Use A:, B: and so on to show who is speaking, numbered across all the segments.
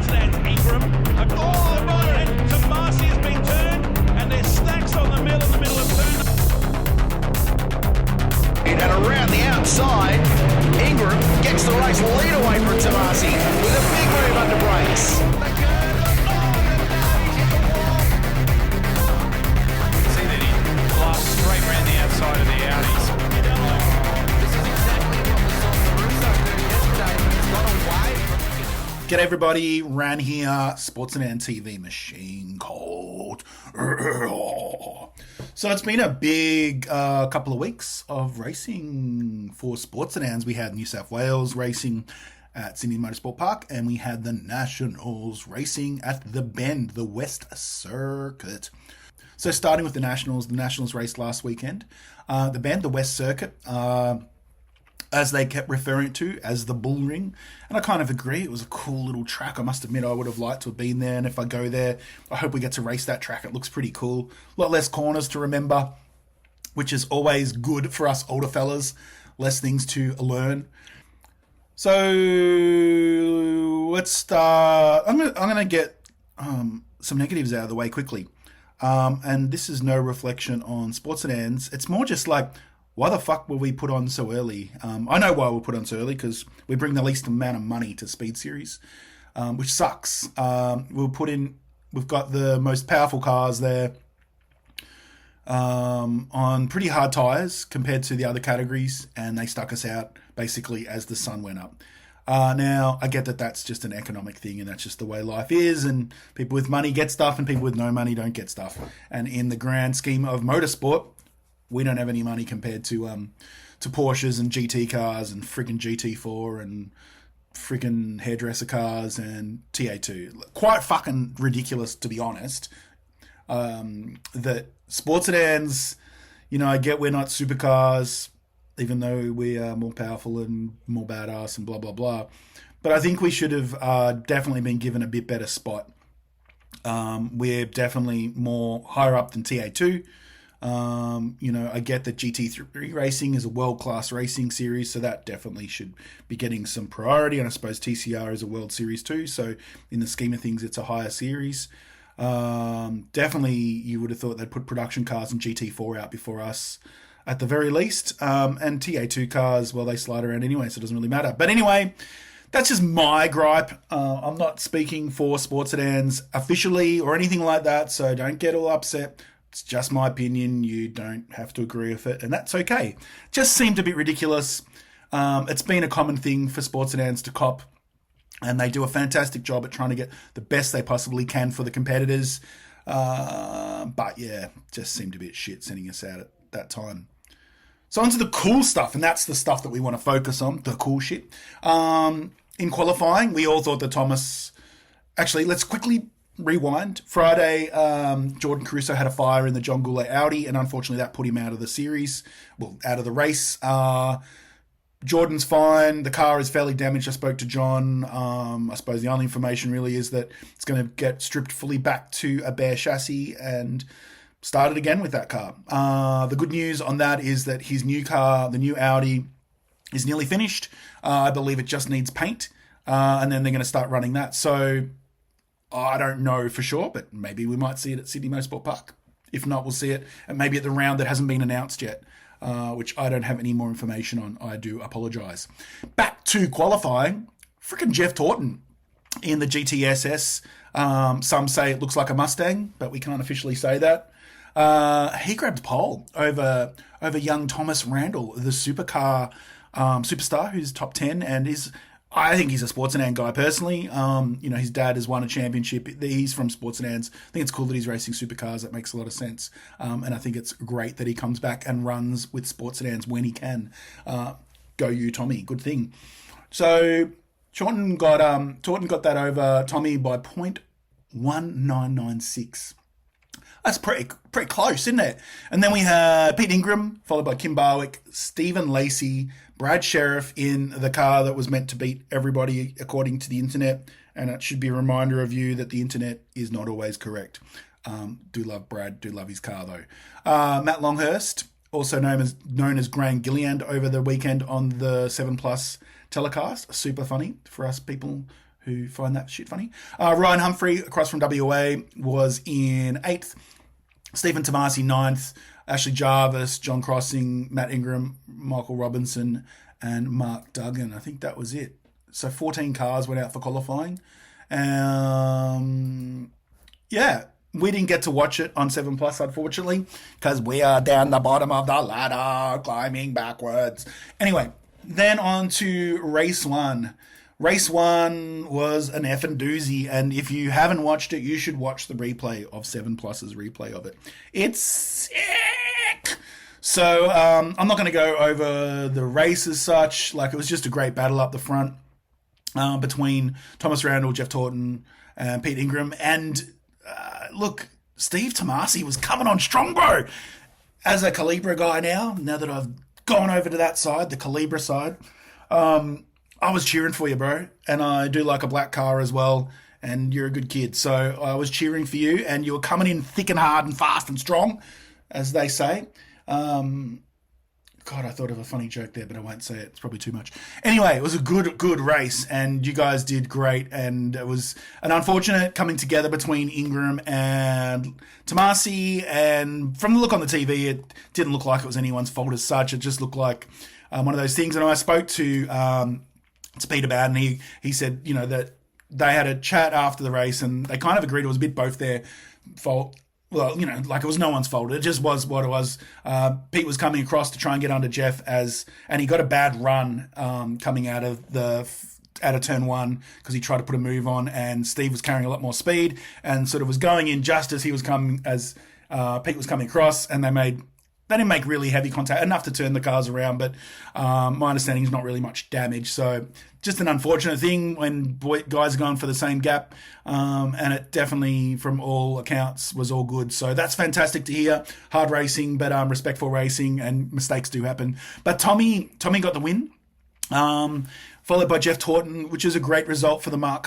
A: Sedan's Ingram. Oh, right. And Tomasi has been turned, and there's stacks on the middle of turn.
B: And around the outside, Ingram gets the race lead away from Tomasi with a big move under brakes.
A: See that he blasts straight round the outside of the Audis.
C: This is exactly what we saw Caruso do yesterday, but he's got away from
D: G'day everybody, Ran here, Sports and TV machine called. So it's been a big couple of weeks of racing for sports sedans. We had New South Wales racing at Sydney Motorsport Park, and we had the Nationals racing at the Bend, the West Circuit. So starting with the Nationals raced last weekend. The Bend, the West Circuit, as they kept referring to as the Bull Ring. And I kind of agree, it was a cool little track. I must admit I would have liked to have been there, and if I go there, I hope we get to race that track. It looks pretty cool. A lot less corners to remember, which is always good for us older fellas. Less things to learn. So let's start. I'm gonna get some negatives out of the way quickly. And this is no reflection on sports sedans. It's more just like, why the fuck were we put on so early? I know why we're put on so early, because we bring the least amount of money to Speed Series, which sucks. We've got the most powerful cars there on pretty hard tyres compared to the other categories, and they stuck us out basically as the sun went up. Now, I get that that's just an economic thing, and that's just the way life is, and people with money get stuff, and people with no money don't get stuff. And in the grand scheme of motorsport, we don't have any money compared to Porsches and GT cars and friggin' GT4 and friggin' hairdresser cars and TA2. Quite fucking ridiculous, to be honest. That sports sedans, I get we're not supercars, even though we are more powerful and more badass and blah, blah, blah. But I think we should have definitely been given a bit better spot. We're definitely more higher up than TA2. I get that GT3 racing is a world-class racing series, so that definitely should be getting some priority, and I suppose TCR is a World Series too, so in the scheme of things, it's a higher series. Definitely, you would have thought they'd put production cars and GT4 out before us, at the very least, and TA2 cars, well, they slide around anyway, so it doesn't really matter. But anyway, that's just my gripe. I'm not speaking for sports sedans officially or anything like that, so don't get all upset. It's just my opinion. You don't have to agree with it, and that's okay. Just seemed a bit ridiculous. It's been a common thing for sports sedans to cop, and they do a fantastic job at trying to get the best they possibly can for the competitors. But yeah, just seemed a bit shit sending us out at that time. So onto the cool stuff, and that's the stuff that we want to focus on, the cool shit. In qualifying, we all thought that Thomas... Actually, let's quickly rewind. Friday, Jordan Caruso had a fire in the John Goulet Audi, and unfortunately that put him out of the series, out of the race. Jordan's fine. The car is fairly damaged. I spoke to John. I suppose the only information really is that it's going to get stripped fully back to a bare chassis and started again with that car. The good news on that is that his new car, the new Audi, is nearly finished. I believe it just needs paint, and then they're going to start running that. So I don't know for sure, but maybe we might see it at Sydney Motorsport Park. If not, we'll see it and maybe at the round that hasn't been announced yet, which I don't have any more information on. I do apologise. Back to qualifying, freaking Jeff Taunton in the GTSS. Some say it looks like a Mustang, but we can't officially say that. He grabbed pole over young Thomas Randall, the superstar who's top 10 and is... I think he's a sports sedan guy personally. His dad has won a championship. He's from sports sedans. I think it's cool that he's racing supercars. That makes a lot of sense. And I think it's great that he comes back and runs with sports sedans when he can. Go you, Tommy. Good thing. So Taunton got that over Tommy by 0.1996. That's pretty close, isn't it? And then we had Pete Ingram, followed by Kim Barwick, Stephen Lacey, Brad Sheriff in the car that was meant to beat everybody according to the internet. And it should be a reminder of you that the internet is not always correct. Do love Brad, do love his car though. Matt Longhurst, also known as Graham Gilliand over the weekend on the 7 Plus telecast. Super funny for us people who find that shit funny. Ryan Humphrey, across from WA, was in 8th. Stephen Tomasi, 9th. Ashley Jarvis, John Crossing, Matt Ingram, Michael Robinson, and Mark Duggan. I think that was it. So 14 cars went out for qualifying. Yeah, we didn't get to watch it on 7 Plus, unfortunately, because we are down the bottom of the ladder, climbing backwards. Anyway, then on to race 1. Race 1 was an effing doozy, and if you haven't watched it, you should watch the replay of 7 Plus's replay of it. It's sick! So, I'm not going to go over the race as such. Like, it was just a great battle up the front between Thomas Randall, Jeff Taunton, and Pete Ingram. And, look, Steve Tomasi was coming on strong, bro! As a Calibra guy now that I've gone over to that side, the Calibra side, I was cheering for you, bro. And I do like a black car as well. And you're a good kid. So I was cheering for you. And you were coming in thick and hard and fast and strong, as they say. God, I thought of a funny joke there, but I won't say it. It's probably too much. Anyway, it was a good race. And you guys did great. And it was an unfortunate coming together between Ingram and Tomasi. And from the look on the TV, it didn't look like it was anyone's fault as such. It just looked like one of those things. And I spoke to Peter Bowden, and he said, that they had a chat after the race, and they kind of agreed it was a bit both their fault. Well, like it was no one's fault. It just was what it was. Pete was coming across to try and get under Jeff and he got a bad run coming out of turn 1 because he tried to put a move on, and Steve was carrying a lot more speed and sort of was going in just as Pete was coming across, and they didn't make really heavy contact, enough to turn the cars around, but my understanding is not really much damage. So just an unfortunate thing when guys are going for the same gap, and it definitely, from all accounts, was all good. So that's fantastic to hear. Hard racing, but respectful racing, and mistakes do happen. But Tommy got the win, followed by Jeff Taunton, which is a great result for the Mark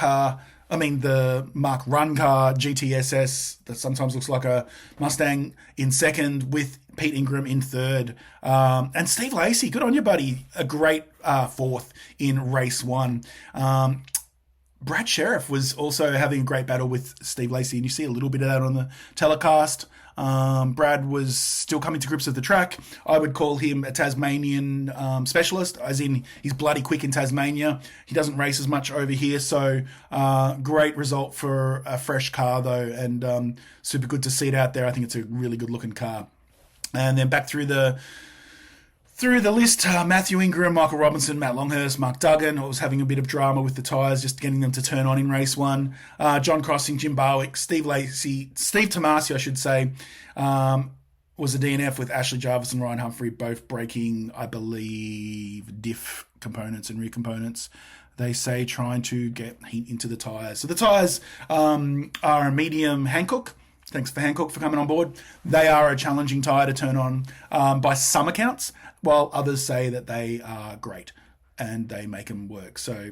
D: Run car GTSS that sometimes looks like a Mustang, in second, with Pete Ingram in third. And Steve Lacey, good on you, buddy. A great fourth in race 1. Brad Sheriff was also having a great battle with Steve Lacey, and you see a little bit of that on the telecast. Brad was still coming to grips with the track. I would call him a Tasmanian specialist, as in he's bloody quick in Tasmania. He doesn't race as much over here, so great result for a fresh car though, and super good to see it out there. I think it's a really good looking car. And then back through the list, Matthew Ingram, Michael Robinson, Matt Longhurst, Mark Duggan. I was having a bit of drama with the tyres, just getting them to turn on in race 1. John Crossing, Jim Barwick, Steve Tomasi, I should say, was a DNF with Ashley Jarvis and Ryan Humphrey, both breaking, I believe, diff components and rear components. They say trying to get heat into the tyres. So the tyres are a medium Hankook. Thanks for Hankook for coming on board. They are a challenging tyre to turn on by some accounts, while others say that they are great and they make them work. So,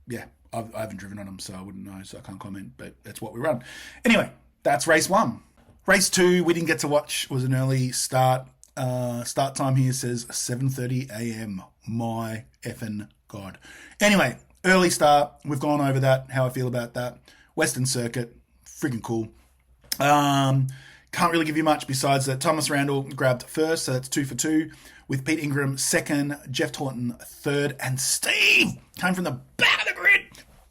D: yeah, I haven't driven on them, so I wouldn't know, so I can't comment, but that's what we run. Anyway, that's race 1. Race 2, we didn't get to watch, was an early start. Start time here says 7:30 a.m. My effing God. Anyway, early start. We've gone over that, how I feel about that. Western Circuit, friggin' cool. Can't really give you much besides that Thomas Randall grabbed first, so that's 2 for 2, with Pete Ingram second, Jeff Taunton third, and Steve came from the back of the grid,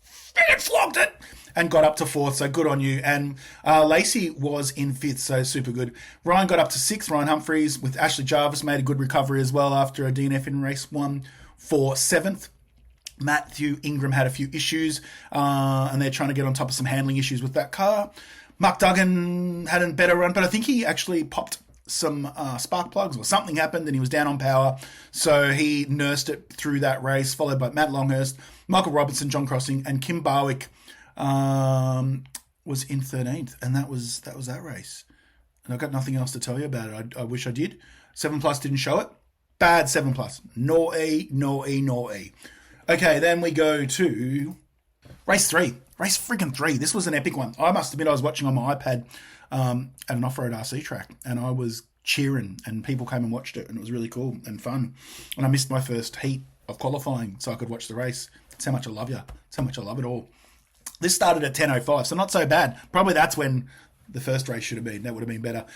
D: friggin' flogged it, and got up to 4th, so good on you. And Lacey was in 5th, so super good. Ryan got up to 6th, Ryan Humphreys, with Ashley Jarvis, made a good recovery as well after a DNF in race 1 for 7th. Matthew Ingram had a few issues, and they're trying to get on top of some handling issues with that car. Mark Duggan had a better run, but I think he actually popped some spark plugs or something happened and he was down on power. So he nursed it through that race, followed by Matt Longhurst, Michael Robinson, John Crossing, and Kim Barwick was in 13th. And that was that race. And I've got nothing else to tell you about it. I wish I did. 7 Plus didn't show it. Bad 7 Plus. Naughty. Okay, then we go to race 3. Race friggin' 3. This was an epic one. I must admit I was watching on my iPad at an off-road RC track, and I was cheering, and people came and watched it, and it was really cool and fun. And I missed my first heat of qualifying, so I could watch the race. That's how much I love you. That's how much I love it all. This started at 10:05, so not so bad. Probably that's when the first race should have been. That would have been better.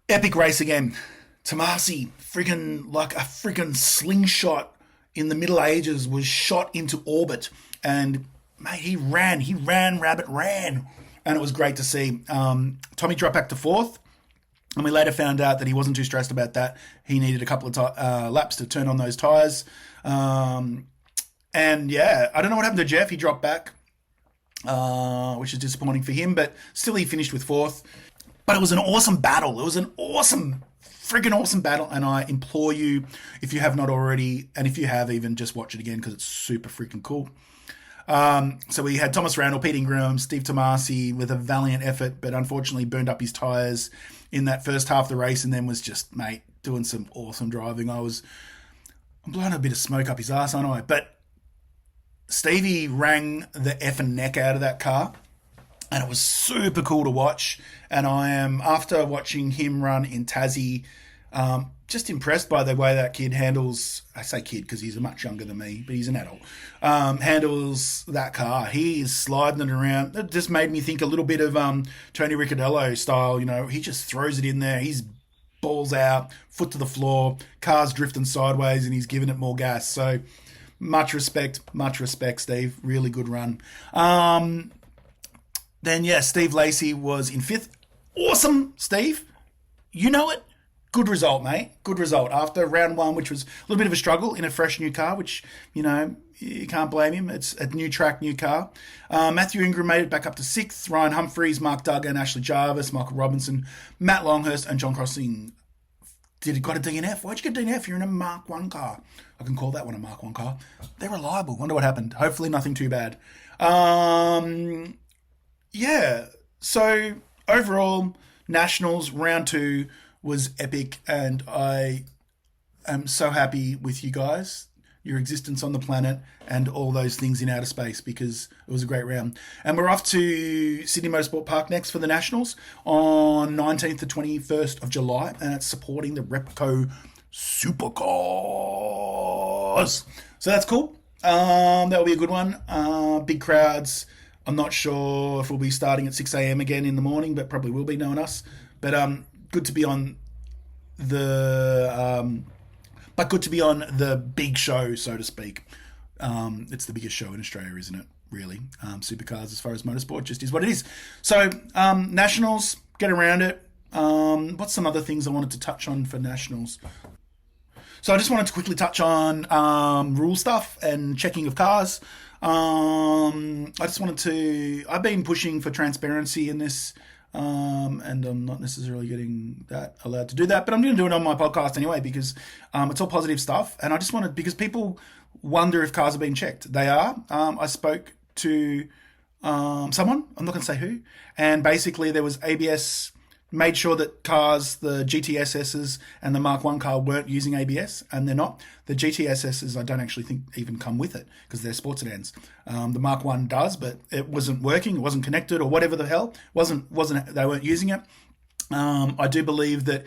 D: Epic race again. Tomasi, freaking like a freaking slingshot in the Middle Ages, was shot into orbit, and mate, he ran, rabbit ran, and it was great to see. Tommy dropped back to fourth, and we later found out that he wasn't too stressed about that. He needed a couple of laps to turn on those tyres. And yeah, I don't know what happened to Jeff. He dropped back, which is disappointing for him, but still he finished with fourth. But it was an awesome battle. It was an friggin' awesome battle, and I implore you, if you have not already, and if you have, even just watch it again because it's super freaking cool. So we had Thomas Randall, Pete Ingram, Steve Tomasi with a valiant effort, but unfortunately burned up his tyres in that first half of the race, and then was just, mate, doing some awesome driving. I'm blowing a bit of smoke up his ass, aren't I? But Stevie rang the effing neck out of that car, and it was super cool to watch. And I am, after watching him run in Tassie, just impressed by the way that kid handles, I say kid because he's much younger than me, but he's an adult, handles that car. He is sliding it around. It just made me think a little bit of Tony Ricciardello style. You know, he just throws it in there. He's balls out, foot to the floor, car's drifting sideways, and he's giving it more gas. So much respect, Steve. Really good run. Then, yeah, Steve Lacey was in fifth. Awesome, Steve. You know it. Good result, mate. Good result. After round one, which was a little bit of a struggle in a fresh new car, which, you know, you can't blame him. It's a new track, new car. Matthew Ingram made it back up to sixth. Ryan Humphreys, Mark Duggan, Ashley Jarvis, Michael Robinson, Matt Longhurst, and John Crossing got a DNF. Why'd you get a DNF? You're in a Mark 1 car. I can call that one a Mark 1 car. They're reliable. Wonder what happened. Hopefully nothing too bad. Yeah. So overall, Nationals round 2 was epic, and I am so happy with you guys, your existence on the planet, and all those things in outer space, because it was a great round. And we're off to Sydney Motorsport Park next for the Nationals on 19th to 21st of July, and it's supporting the Repco Supercars. So that's cool. That'll be a good one. Big crowds. I'm not sure if we'll be starting at 6 a.m. again in the morning, but probably will be, knowing us. But good to be on the big show, so to speak. It's the biggest show in Australia, isn't it? Really, Supercars, as far as motorsport, just is what it is. So Nationals, get around it. What's some other things I wanted to touch on for Nationals? So I just wanted to quickly touch on rule stuff and checking of cars. I've been pushing for transparency in this, and I'm not necessarily getting that allowed to do that, but I'm going to do it on my podcast anyway, because it's all positive stuff. And I just wanted, because people wonder if cars are being checked. They are. I spoke to someone, I'm not going to say who, and basically there was ABS, made sure that cars, the GTSSs and the Mark 1 car weren't using ABS, and they're not. The GTSSs, I don't actually think even come with it, because they're sports sedans. The Mark 1 does, but it wasn't working, it wasn't connected, or whatever the hell. They weren't using it. I do believe that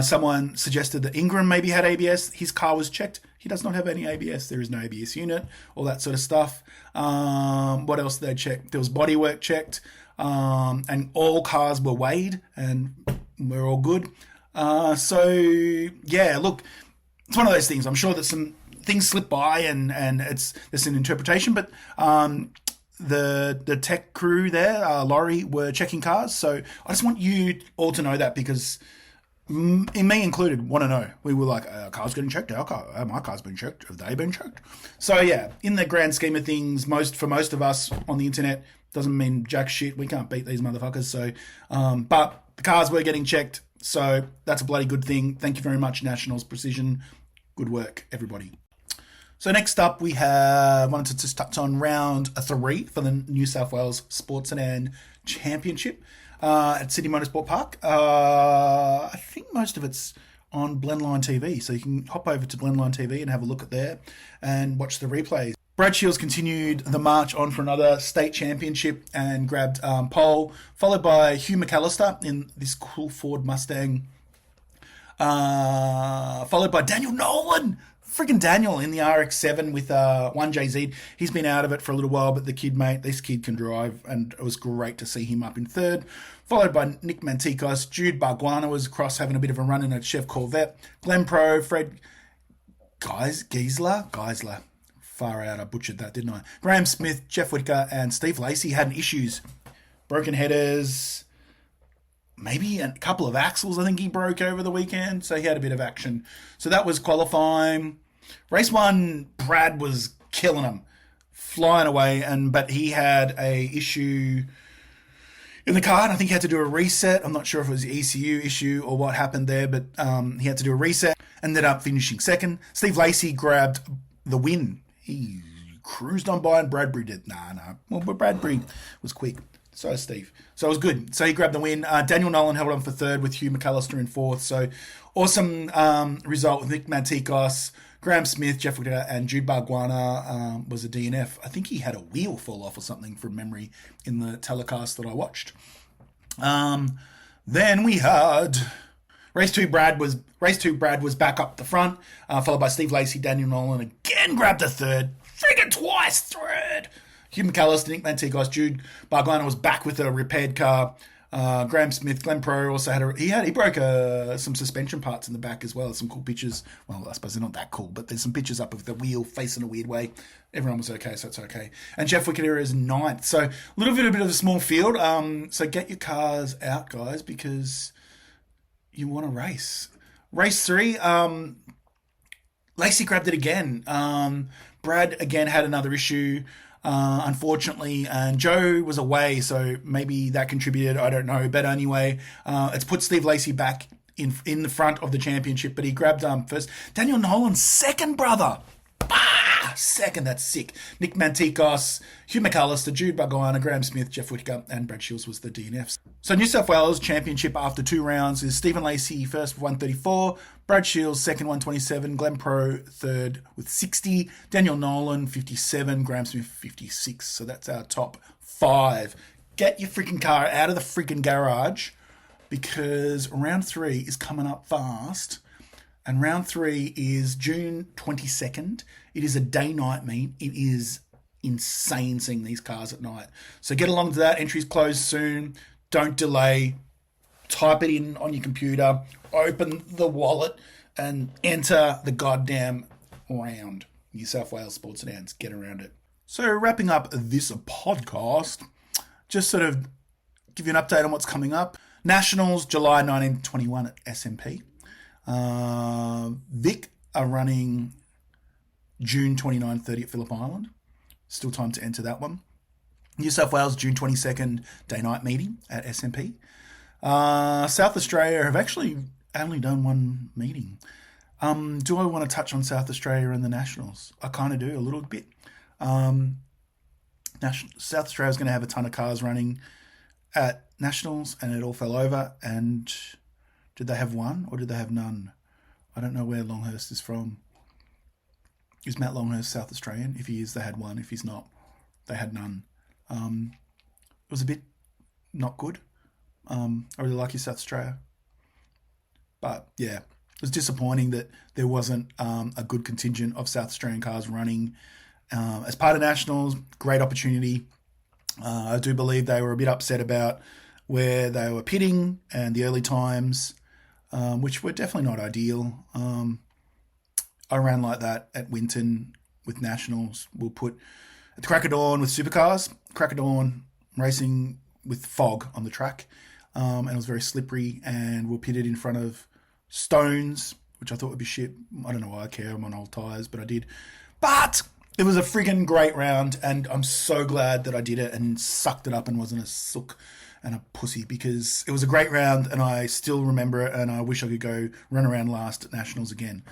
D: someone suggested that Ingram maybe had ABS. His car was checked. He does not have any ABS. There is no ABS unit, all that sort of stuff. What else did they check? There was bodywork checked. And all cars were weighed, and we're all good. So yeah, look, it's one of those things. I'm sure that some things slip by, and there's an interpretation, but the tech crew there, Laurie, were checking cars. So I just want you all to know that, because me included, want to know. We were like, our car's getting checked, my car's been checked, have they been checked? So yeah, in the grand scheme of things, for most of us on the internet, doesn't mean jack shit. We can't beat these motherfuckers. So, but the cars were getting checked, so that's a bloody good thing. Thank you very much, Nationals Precision. Good work, everybody. So next up, we wanted to just touch on round 3 for the New South Wales Sports Sedan Championship at Sydney Motorsport Park. I think most of it's on Blendline TV, so you can hop over to Blendline TV and have a look at there and watch the replays. Brad Shields continued the march on for another state championship and grabbed pole, followed by Hugh McAllister in this cool Ford Mustang, followed by Daniel Nolan, Freaking Daniel in the RX-7 with 1JZ. He's been out of it for a little while, but this kid can drive, and it was great to see him up in third. Followed by Nick Mantikos. Jude Barguana was across having a bit of a run in a Chev Corvette. Glenn Pro, Fred Geisler. Far out, I butchered that, didn't I? Graham Smith, Jeff Whitaker, and Steve Lacey had issues. Broken headers, maybe a couple of axles I think he broke over the weekend, so he had a bit of action. So that was qualifying. Race 1, Brad was killing him, flying away, but he had a issue in the car, and I think he had to do a reset. I'm not sure if it was the ECU issue or what happened there, but he had to do a reset. Ended up finishing second. Steve Lacey grabbed the win. He cruised on by, and Bradbury did. Well, but Bradbury was quick. So is Steve. So it was good. So he grabbed the win. Daniel Nolan held on for third with Hugh McAllister in fourth. So awesome result with Nick Mantikos, Graham Smith, Jeff Whitaker, and Jude Barguana was a DNF. I think he had a wheel fall off or something from memory in the telecast that I watched. Then we had Race 2 Brad was back up the front, followed by Steve Lacey. Daniel Nolan again grabbed a third. Friggin' twice third. Hugh McAllister, Nick Mantikos, Jude Barguana was back with a repaired car. Graham Smith, Glenn Pro also he broke some suspension parts in the back as well. Some cool pictures. Well, I suppose they're not that cool, but there's some pictures up of the wheel facing a weird way. Everyone was okay, so it's okay. And Jeff Whitaker is ninth. So a little bit of a small field. So get your cars out, guys, because you want to race. Race 3, Lacey grabbed it again. Brad again had another issue, unfortunately, and Joe was away, so maybe that contributed. I don't know. But anyway, it's put Steve Lacey back in the front of the championship, but he grabbed first. Daniel Nolan, second, brother. Second, that's sick. Nick Mantikos, Hugh McAllister, Jude Barguana, Graham Smith, Jeff Whitaker, and Brad Shields was the DNFs. So New South Wales Championship after 2 rounds is Stephen Lacey first with 134, Brad Shields second 127, Glenn Pro third with 60, Daniel Nolan 57, Graham Smith 56. So that's our top 5. Get your freaking car out of the freaking garage because round 3 is coming up fast. And round 3 is June 22nd. It is a day-night meet. It is insane seeing these cars at night. So get along to that. Entries close soon. Don't delay. Type it in on your computer. Open the wallet and enter the goddamn round. New South Wales Sports Sedans. Get around it. So wrapping up this podcast, just sort of give you an update on what's coming up. Nationals, July 1921 at SMP. Vic are running June 29-30 at Phillip Island. Still time to enter that one. New South Wales, June 22nd, day-night meeting at SMP. South Australia have actually only done one meeting. Do I want to touch on South Australia and the Nationals? I kind of do, a little bit. South Australia is going to have a ton of cars running at Nationals, and it all fell over, and did they have one or did they have none? I don't know where Longhurst is from. Is Matt Longhurst South Australian? If he is, they had one. If he's not, they had none. It was a bit not good. I really like you, South Australia. But yeah, it was disappointing that there wasn't a good contingent of South Australian cars running. As part of Nationals, great opportunity. I do believe they were a bit upset about where they were pitting and the early times, which were definitely not ideal. I ran like that at Winton with Nationals. We'll put at the crack of dawn with supercars, crack of dawn racing with fog on the track, and it was very slippery, and we'll pit it in front of stones, which I thought would be shit. I don't know why I care, I'm on old tyres, but I did. But it was a friggin' great round, and I'm so glad that I did it and sucked it up and wasn't a sook and a pussy, because it was a great round and I still remember it, and I wish I could go run around last at Nationals again.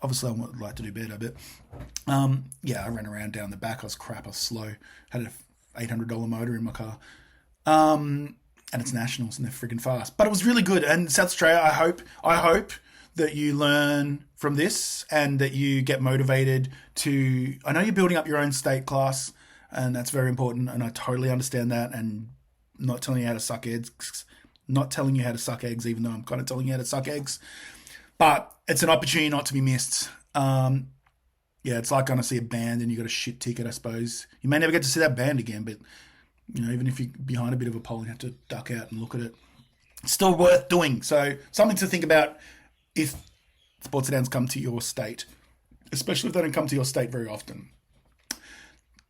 D: Obviously, I would like to do better, but yeah, I ran around down the back. I was crap. I was slow. Had an $800 motor in my car. And it's Nationals and they're friggin' fast. But it was really good. And South Australia, I hope that you learn from this and that you get motivated to... I know you're building up your own state class, and that's very important, and I totally understand that, and not telling you how to suck eggs. Not telling you how to suck eggs, even though I'm kind of telling you how to suck eggs. But it's an opportunity not to be missed. Yeah, it's like going to see a band and you got a shit ticket, I suppose. You may never get to see that band again, but even if you're behind a bit of a pole, you have to duck out and look at it. It's still worth doing. So something to think about if sports sedans come to your state, especially if they don't come to your state very often.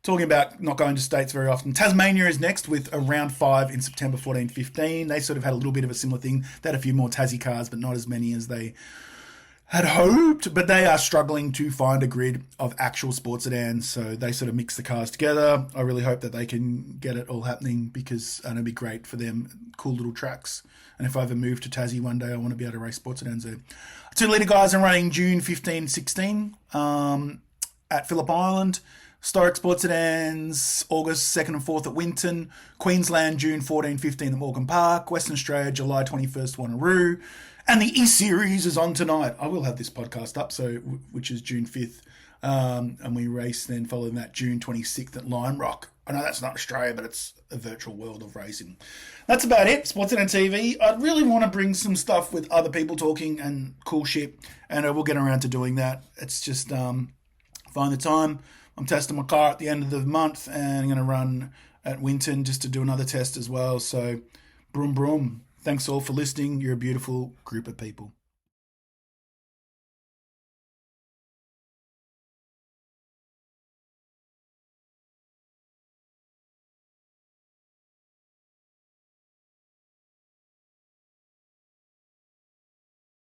D: Talking about not going to states very often, Tasmania is next with a round 5 in September 14-15. They sort of had a little bit of a similar thing. They had a few more Tassie cars, but not as many as they had hoped. But they are struggling to find a grid of actual sports sedans, so they sort of mix the cars together. I really hope that they can get it all happening because it'll be great for them. Cool little tracks. And if I ever move to Tassie one day, I want to be able to race sports sedans there. 2 litre guys are running June 15-16 at Phillip Island. Historic Sports Sedans, August 2nd and 4th at Winton. Queensland, June 14-15 at Morgan Park. Western Australia, July 21st, Wanneroo. And the E-Series is on tonight. I will have this podcast up, which is June 5th. And we race then following that June 26th at Lion Rock. I know that's not Australia, but it's a virtual world of racing. That's about it. Sports Sedan TV. I really want to bring some stuff with other people talking and cool shit, and I will get around to doing that. It's just find the time. I'm testing my car at the end of the month, and I'm going to run at Winton just to do another test as well. So, broom, broom. Thanks all for listening. You're a beautiful group of people.